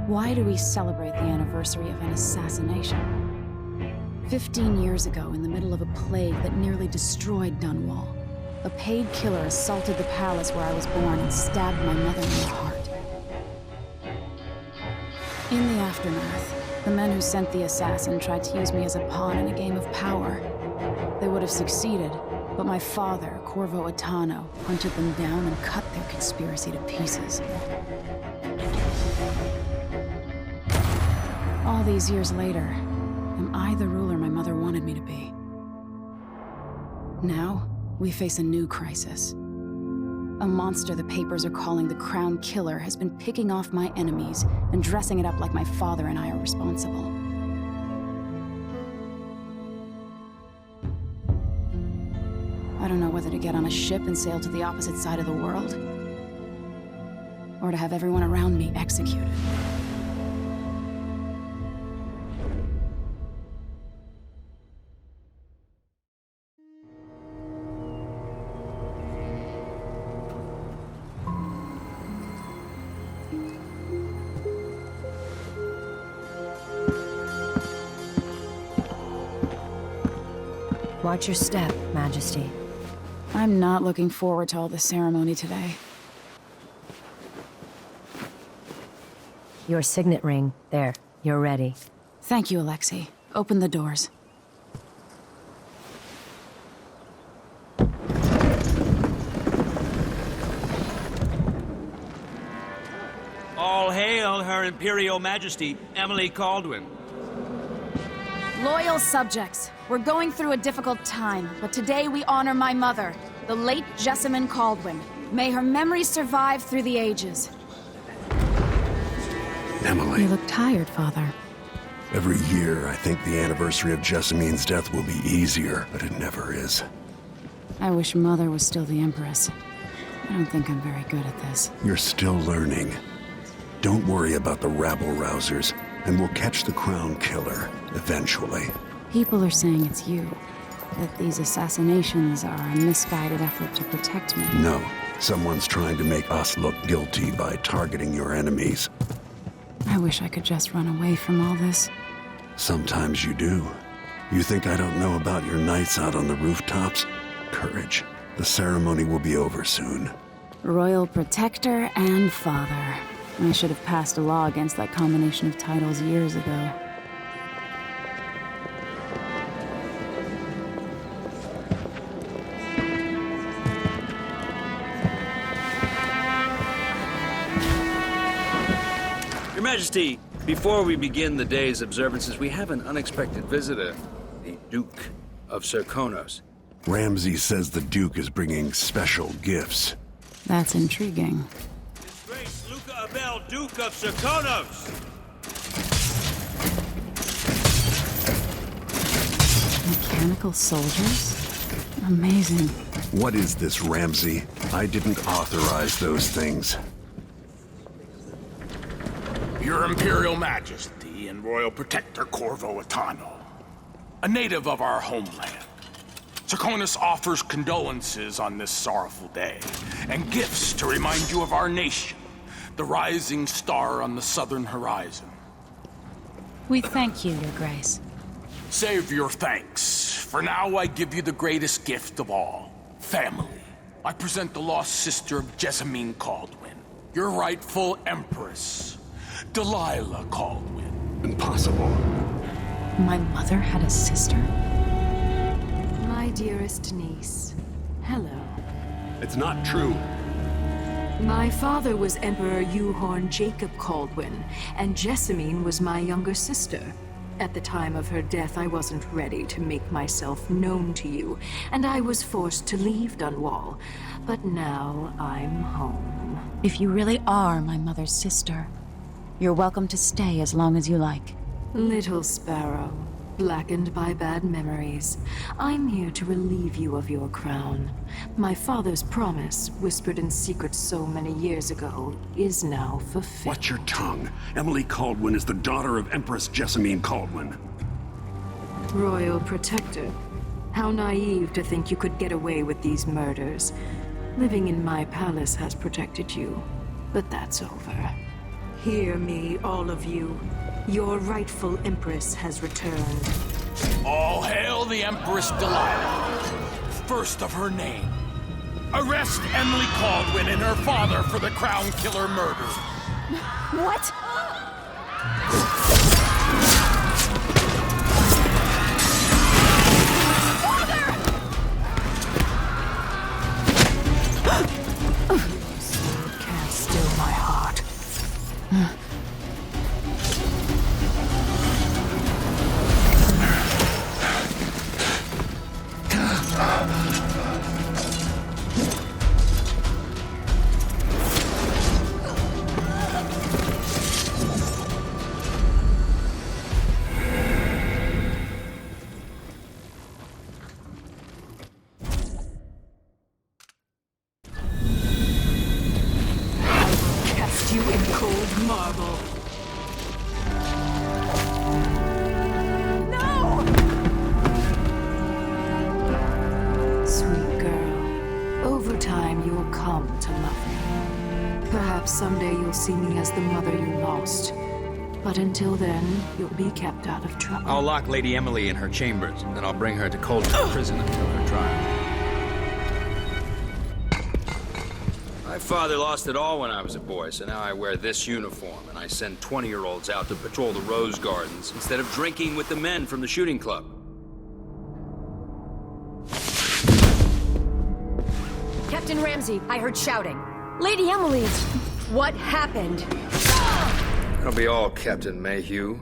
Why do we celebrate the anniversary of an assassination? 15 years ago, in the middle of a plague that nearly destroyed Dunwall, a paid killer assaulted the palace where I was born and stabbed my mother in the heart. In the aftermath, the men who sent the assassin tried to use me as a pawn in a game of power. They would have succeeded, but my father, Corvo Attano, hunted them down and cut their conspiracy to pieces. All these years later, am I the ruler my mother wanted me to be? Now, we face a new crisis. A monster the papers are calling the Crown Killer has been picking off my enemies and dressing it up like my father and I are responsible. I don't know whether to get on a ship and sail to the opposite side of the world, or to have everyone around me executed. Watch your step, Majesty. I'm not looking forward to all the ceremony today. Your signet ring. There, you're ready. Thank you, Alexei. Open the doors. All hail Her Imperial Majesty, Emily Caldwin. Loyal subjects, we're going through a difficult time, but today we honor my mother, the late Jessamine Caldwin. May her memory survive through the ages. Emily. You look tired, Father. Every year, I think the anniversary of Jessamine's death will be easier, but it never is. I wish Mother was still the Empress. I don't think I'm very good at this. You're still learning. Don't worry about the rabble-rousers, and we'll catch the Crown Killer, eventually. People are saying it's you. That these assassinations are a misguided effort to protect me. No. Someone's trying to make us look guilty by targeting your enemies. I wish I could just run away from all this. Sometimes you do. You think I don't know about your nights out on the rooftops? Courage. The ceremony will be over soon. Royal Protector and Father. I should have passed a law against that combination of titles years ago. Your Majesty, before we begin the day's observances, we have an unexpected visitor, the Duke of Serkonos. Ramsay says the Duke is bringing special gifts. That's intriguing. His Grace Luca Abel, Duke of Serkonos! Mechanical soldiers? Amazing. What is this, Ramsay? I didn't authorize those things. Your Imperial Majesty and Royal Protector Corvo Attano, a native of our homeland. Serkonos offers condolences on this sorrowful day, and gifts to remind you of our nation, the rising star on the southern horizon. We thank you, Your Grace. Save your thanks. For now, I give you the greatest gift of all, family. I present the lost sister of Jessamine Caldwin, your rightful empress, Delilah Caldwin. Impossible. My mother had a sister? My dearest niece, hello. It's not true. My father was Emperor Euhorn Jacob Caldwin, and Jessamine was my younger sister. At the time of her death, I wasn't ready to make myself known to you, and I was forced to leave Dunwall. But now I'm home. If you really are my mother's sister, you're welcome to stay as long as you like. Little sparrow, blackened by bad memories, I'm here to relieve you of your crown. My father's promise, whispered in secret so many years ago, is now fulfilled. Watch your tongue. Emily Caldwin is the daughter of Empress Jessamine Caldwin. Royal Protector, how naive to think you could get away with these murders. Living in my palace has protected you, but that's over. Hear me, all of you. Your rightful Empress has returned. All hail the Empress Delilah, first of her name. Arrest Emily Caldwin and her father for the Crown Killer murder. What? Can't still my heart. Cast you in cold marble. Sweet girl, over time you'll come to love me. Perhaps someday you'll see me as the mother you lost. But until then, you'll be kept out of trouble. I'll lock Lady Emily in her chambers, and then I'll bring her to Coldstream Prison until her trial. My father lost it all when I was a boy, so now I wear this uniform, and I send 20-year-olds out to patrol the rose gardens instead of drinking with the men from the shooting club. Captain Ramsey, I heard shouting. Lady Emily, what happened? That'll be all, Captain Mayhew.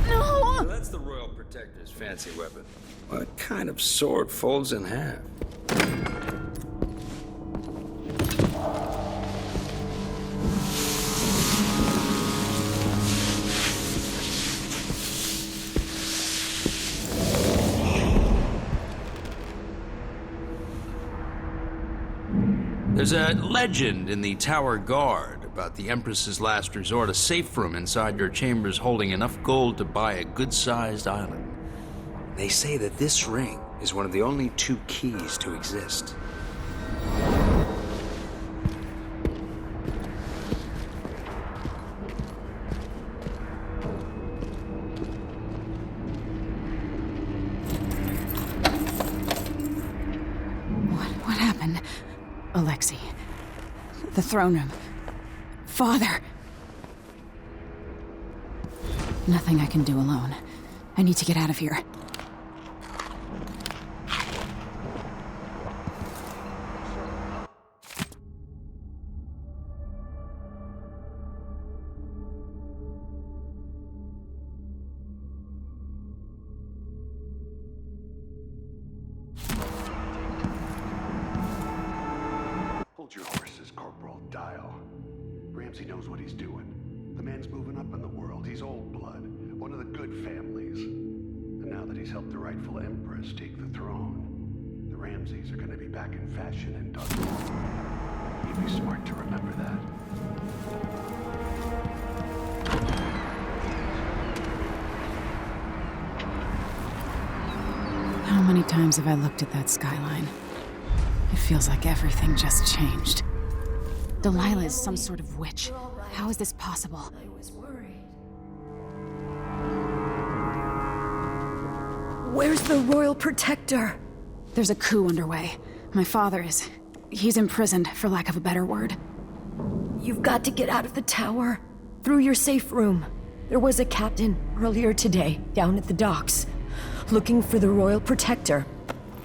No! That's the Royal Protector's fancy weapon. What kind of sword folds in half? There's a legend in the Tower Guard about the Empress's last resort, a safe room inside your chambers holding enough gold to buy a good-sized island. They say that this ring is one of the only 2 keys to exist. What happened? Alexei. The throne room. Father. Nothing I can do alone. I need to get out of here. Hold your horses, Corporal Dial. Ramsey knows what he's doing. The man's moving up in the world. He's old blood, one of the good families. And now that he's helped the rightful Empress take the throne, the Ramseys are going to be back in fashion in Dunwall. He'd be smart to remember that. How many times have I looked at that skyline? It feels like everything just changed. Delilah is some sort of witch. How is this possible? I was worried. Where's the Royal Protector? There's a coup underway. My father is... he's imprisoned, for lack of a better word. You've got to get out of the tower. Through your safe room. There was a captain earlier today, down at the docks. Looking for the Royal Protector.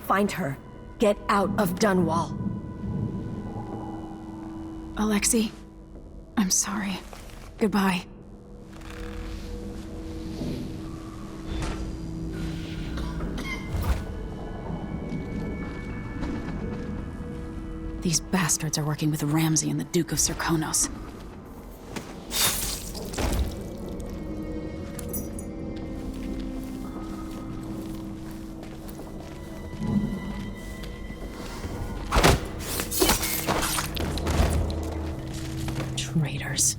Find her. Get out of Dunwall. Alexei, I'm sorry. Goodbye. These bastards are working with Ramsey and the Duke of Serkonos. Traitors.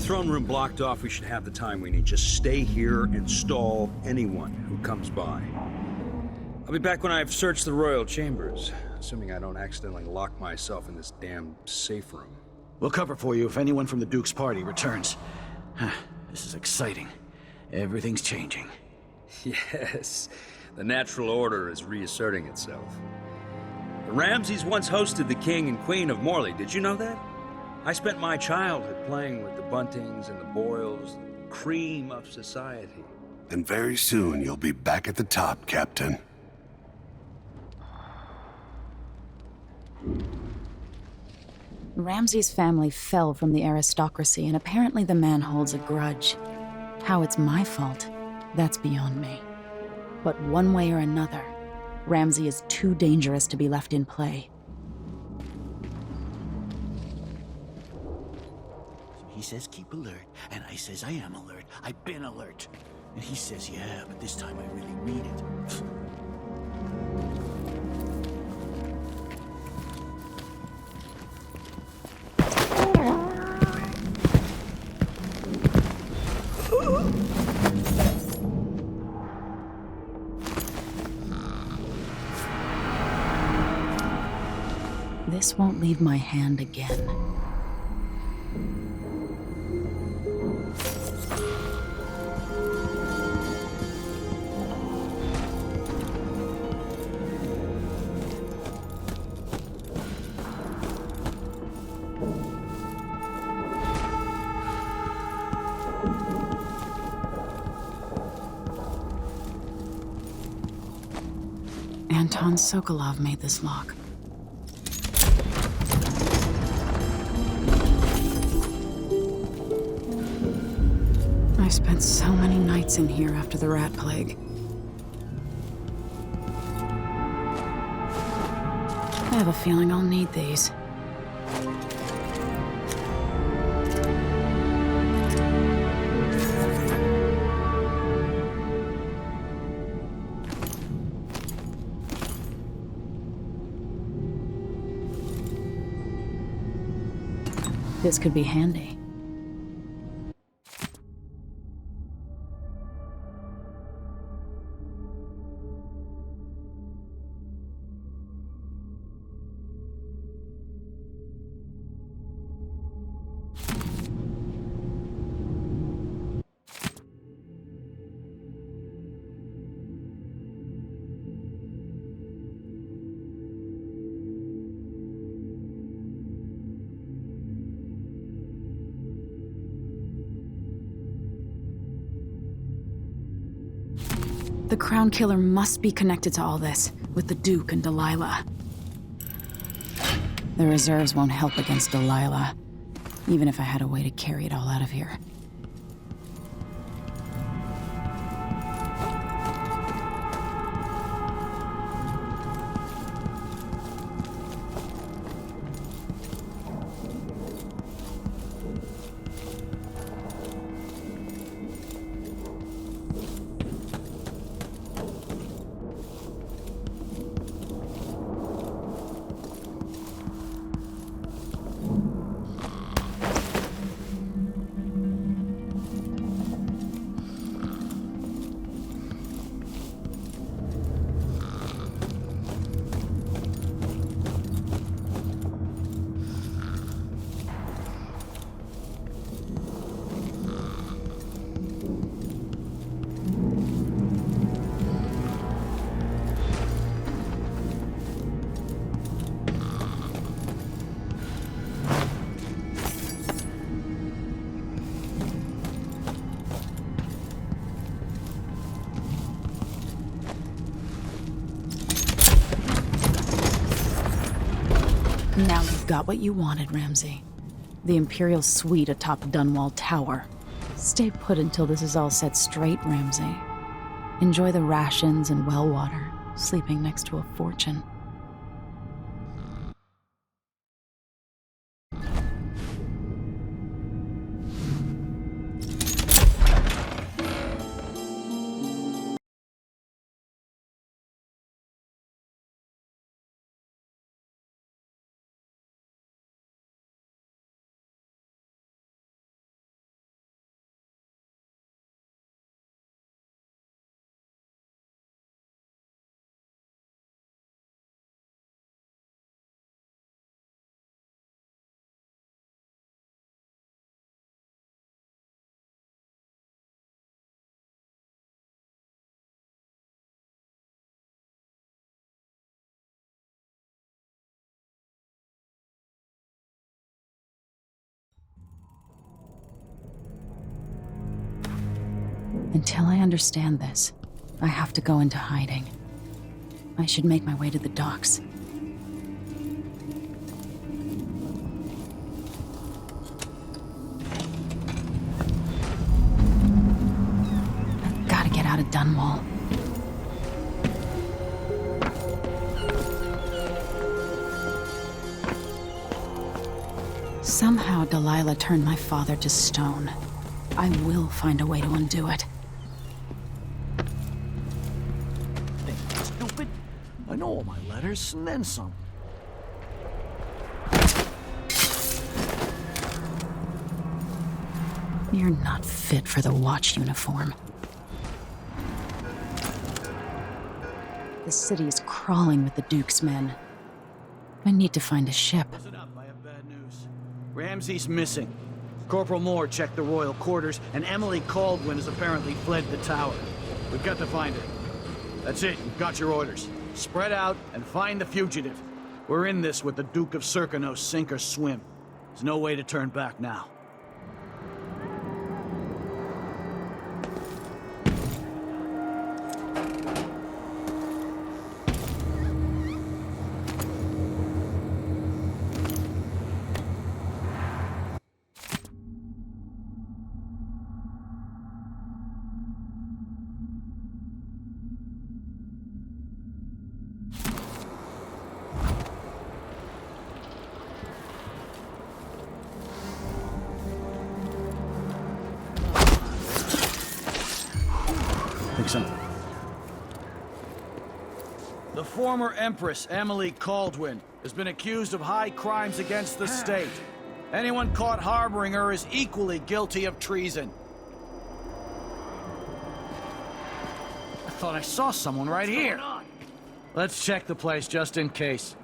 throne room blocked off, we should have the time we need. Just stay here and stall anyone who comes by. I'll be back when I've searched the royal chambers, assuming I don't accidentally lock myself in this damn safe room. We'll cover for you if anyone from the Duke's party returns. This is exciting. Everything's changing. Yes, the natural order is reasserting itself. The Ramseys once hosted the King and Queen of Morley. Did you know that? I spent my childhood playing with the Buntings and the Boyles, the cream of society. And very soon you'll be back at the top, Captain. Ramsay's family fell from the aristocracy, and apparently the man holds a grudge. How it's my fault, that's beyond me. But one way or another, Ramsay is too dangerous to be left in play. He says keep alert, and I says I am alert. I've been alert. And he says, yeah, but this time I really mean it. This won't leave my hand again. Anton Sokolov made this lock. I spent so many nights in here after the rat plague. I have a feeling I'll need these. This could be handy. The Crown Killer must be connected to all this, with the Duke and Delilah. The reserves won't help against Delilah, even if I had a way to carry it all out of here. Now you've got what you wanted, Ramsay. The Imperial Suite atop Dunwall Tower. Stay put until this is all set straight, Ramsay. Enjoy the rations and well water, sleeping next to a fortune. Until I understand this, I have to go into hiding. I should make my way to the docks. I've got to get out of Dunwall. Somehow Delilah turned my father to stone. I will find a way to undo it. Stupid. I know all my letters, and then some. You're not fit for the watch uniform. The city is crawling with the Duke's men. I need to find a ship. Listen up, I have bad news. Ramsey's missing. Corporal Moore checked the royal quarters, and Emily Caldwin has apparently fled the tower. We've got to find her. That's it, you've got your orders. Spread out and find the fugitive. We're in this with the Duke of Serkino, sink or swim. There's no way to turn back now. The former Empress, Emily Caldwin, has been accused of high crimes against the state. Anyone caught harboring her is equally guilty of treason. I thought I saw someone right here. Let's check the place just in case.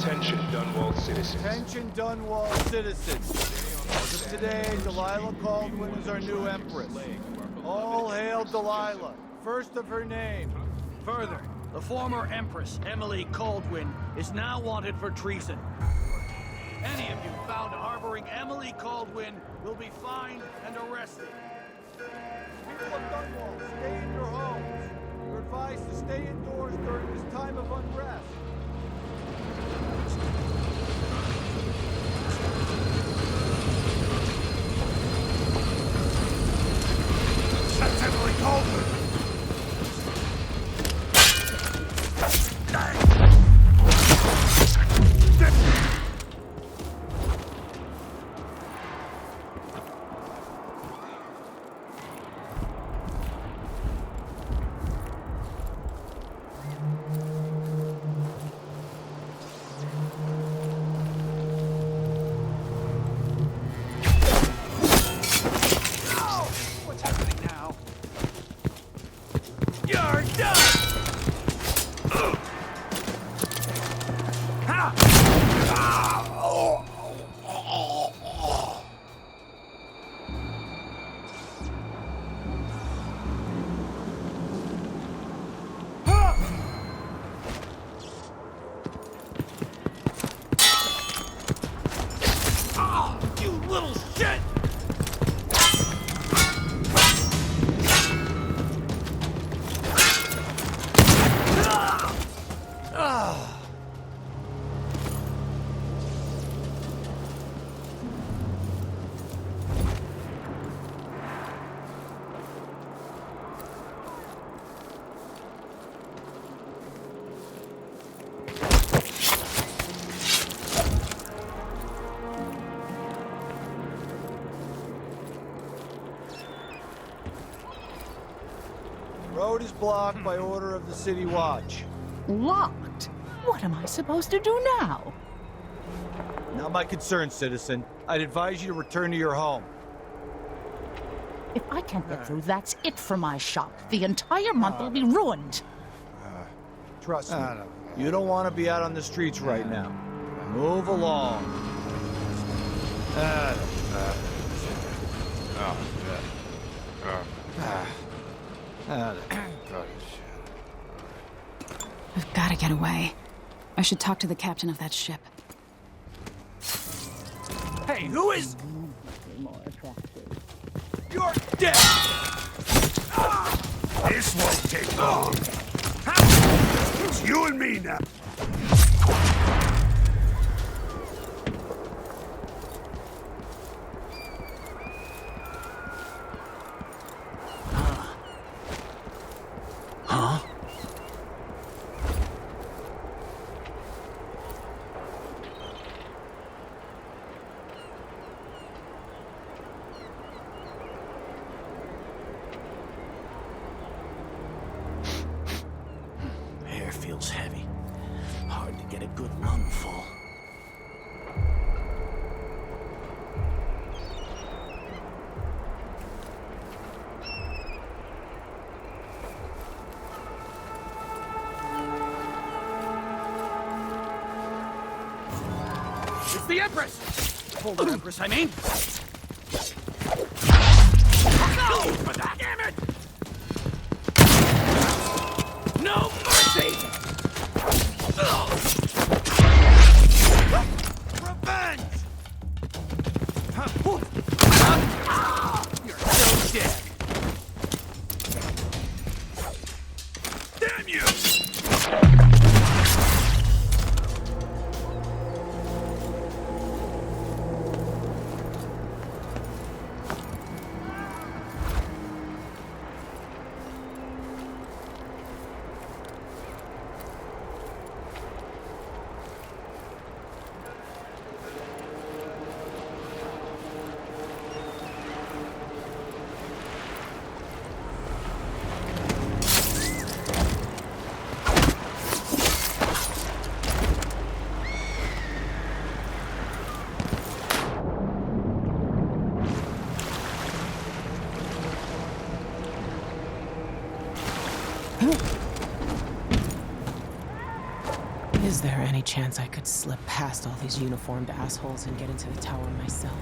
Attention, Dunwall citizens. Attention, Dunwall citizens. As of today, Delilah Caldwin is our new empress. All hail Delilah, first of her name. Further, the former Empress, Emily Caldwin, is now wanted for treason. Any of you found harboring Emily Caldwin will be fined and arrested. People of Dunwall, stay in your homes. You're advised to stay indoors during this time of unrest. That's Emily Caldwin! little shit! Road is blocked by order of the City Watch. Locked? What am I supposed to do now? Not my concern, citizen. I'd advise you to return to your home. If I can't get through, that's it for my shop. The entire month will be ruined. Trust me. You don't want to be out on the streets right now. Move along. I've got to get away. I should talk to the captain of that ship. Hey, who is... You're dead! This won't take long. It's you and me now. Air feels heavy. Hard to get a good lungful. It's the Empress! Hold on, Empress, I mean. Go for that! Damn it! No mercy! Revenge! You're so dead! Damn you! Is there any chance I could slip past all these uniformed assholes and get into the tower myself?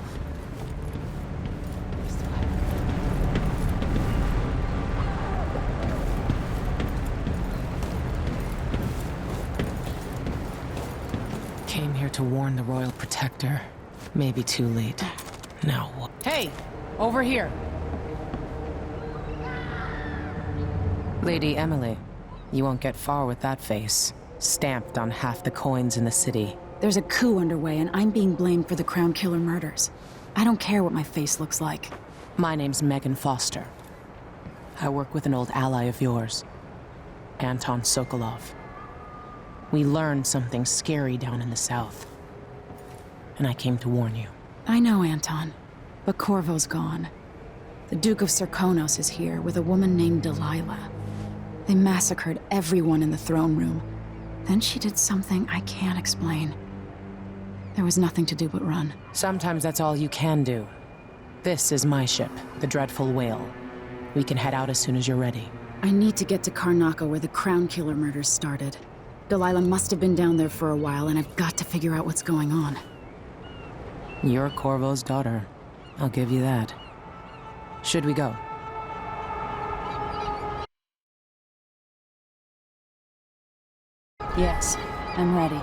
Came here to warn the Royal Protector. Maybe too late. Now what? Hey! Over here! Lady Emily, you won't get far with that face. Stamped on half the coins in the city. There's a coup underway, and I'm being blamed for the Crown Killer murders. I don't care what my face looks like. My name's Megan Foster. I work with an old ally of yours, Anton Sokolov. We learned something scary down in the south, and I came to warn you. I know, Anton, but Corvo's gone. The Duke of Serkonos is here with a woman named Delilah. They massacred everyone in the throne room. Then she did something I can't explain. There was nothing to do but run. Sometimes that's all you can do. This is my ship, the Dreadful Whale. We can head out as soon as you're ready. I need to get to Karnaca where the Crown Killer murders started. Delilah must have been down there for a while, and I've got to figure out what's going on. You're Corvo's daughter. I'll give you that. Should we go? Yes, I'm ready.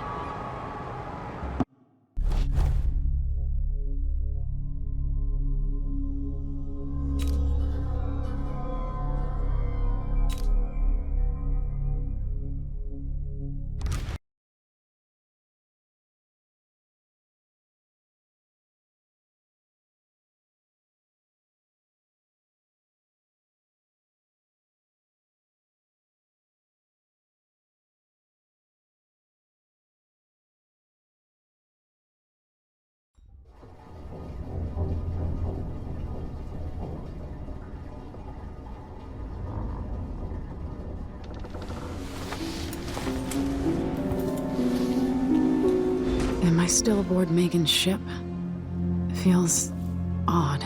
I still aboard Megan's ship? Feels odd.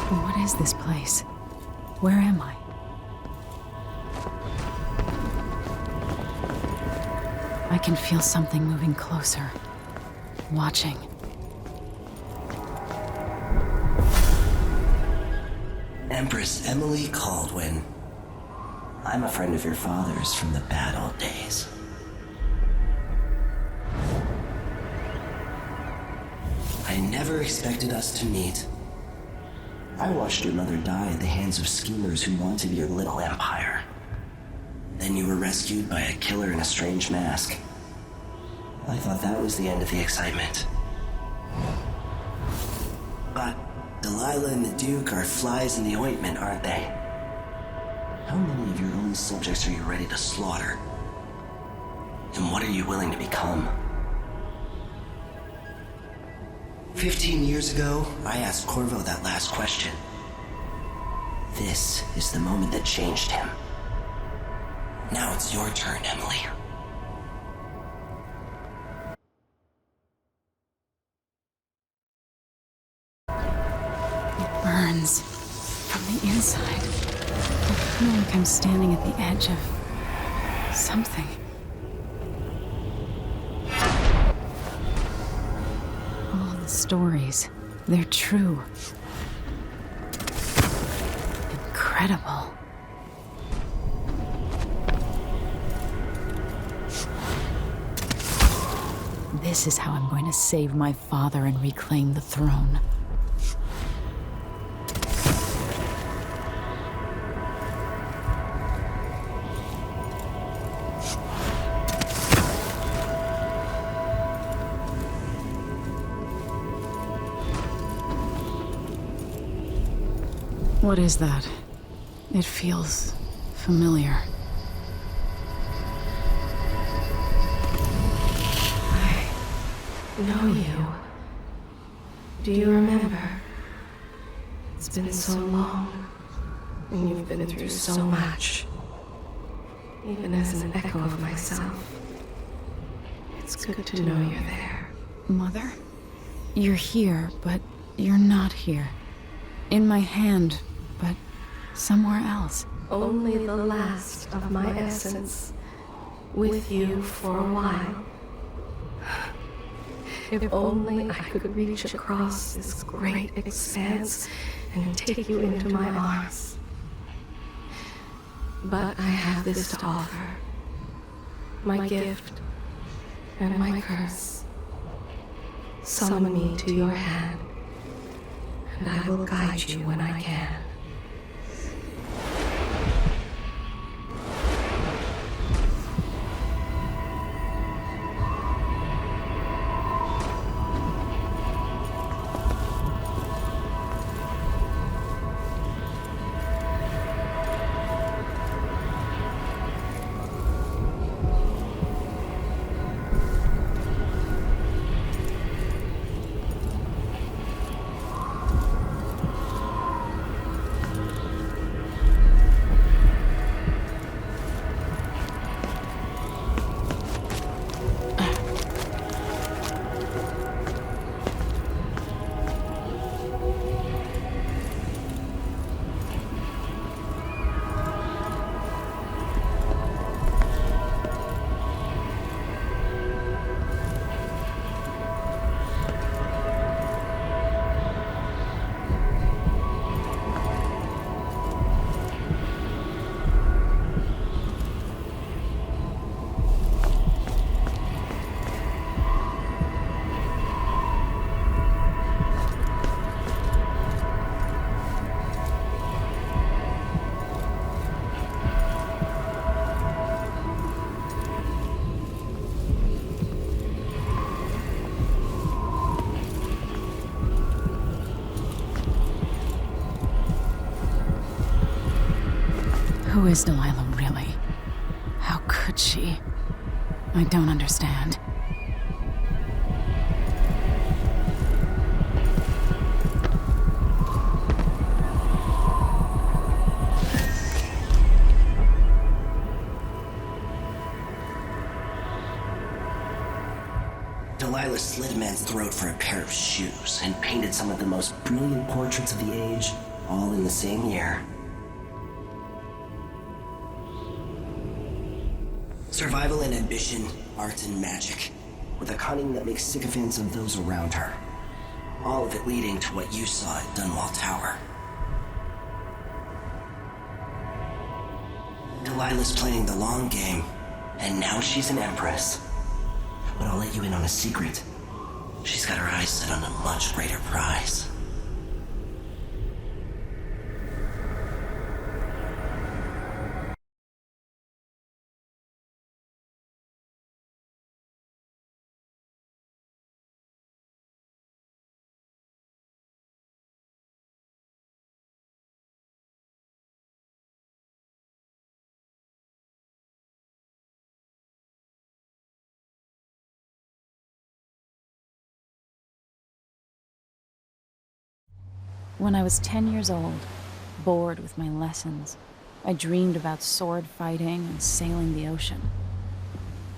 What is this place? Where am I? I can feel something moving closer. Watching. Empress Emily Caldwin. I'm a friend of your father's from the bad old days. I never expected us to meet. I watched your mother die at the hands of schemers who wanted your little empire. Then you were rescued by a killer in a strange mask. I thought that was the end of the excitement. But Delilah and the Duke are flies in the ointment, aren't they? How many of your own subjects are you ready to slaughter? And what are you willing to become? 15 years ago, I asked Corvo that last question. This is the moment that changed him. Now it's your turn, Emily. It burns from the inside. I feel like I'm standing at the edge of something. All the stories, they're true. Incredible. This is how I'm going to save my father and reclaim the throne. What is that? It feels familiar. Know you. Do you remember? It's been so long, and you've been through so much. Even as an echo of myself, it's good to know you're there. Mother? You're here, but you're not here. In my hand, but somewhere else. Only the last of my essence, with you for a while. If only I could reach across this great expanse and take you into my arms. But I have this to offer. My gift and my curse. Summon me to your hand, and I will guide you when I can. Who is Delilah really? How could she? I don't understand. Delilah slit a man's throat for a pair of shoes and painted some of the most brilliant portraits of the age, all in the same year. Survival and ambition, art and magic, with a cunning that makes sycophants of those around her. All of it leading to what you saw at Dunwall Tower. Delilah's playing the long game, and now she's an empress. But I'll let you in on a secret. She's got her eyes set on a much greater prize. When I was 10 years old, bored with my lessons, I dreamed about sword fighting and sailing the ocean.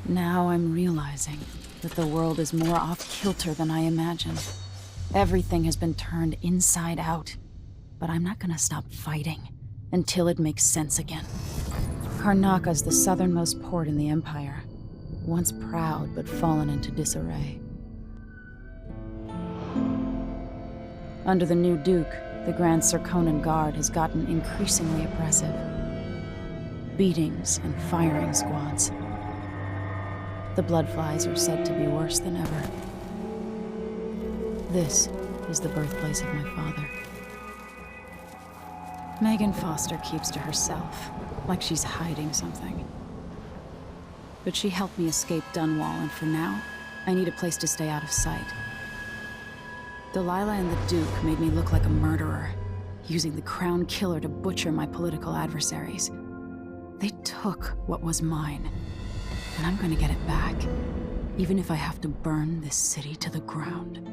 Now I'm realizing that the world is more off-kilter than I imagined. Everything has been turned inside out, but I'm not gonna stop fighting until it makes sense again. Karnaka's the southernmost port in the Empire, once proud but fallen into disarray. Under the new Duke, the Grand Serkonan Guard has gotten increasingly oppressive. Beatings and firing squads. The Bloodflies are said to be worse than ever. This is the birthplace of my father. Megan Foster keeps to herself, like she's hiding something. But she helped me escape Dunwall, and for now, I need a place to stay out of sight. Delilah and the Duke made me look like a murderer, using the Crown Killer to butcher my political adversaries. They took what was mine, and I'm gonna get it back, even if I have to burn this city to the ground.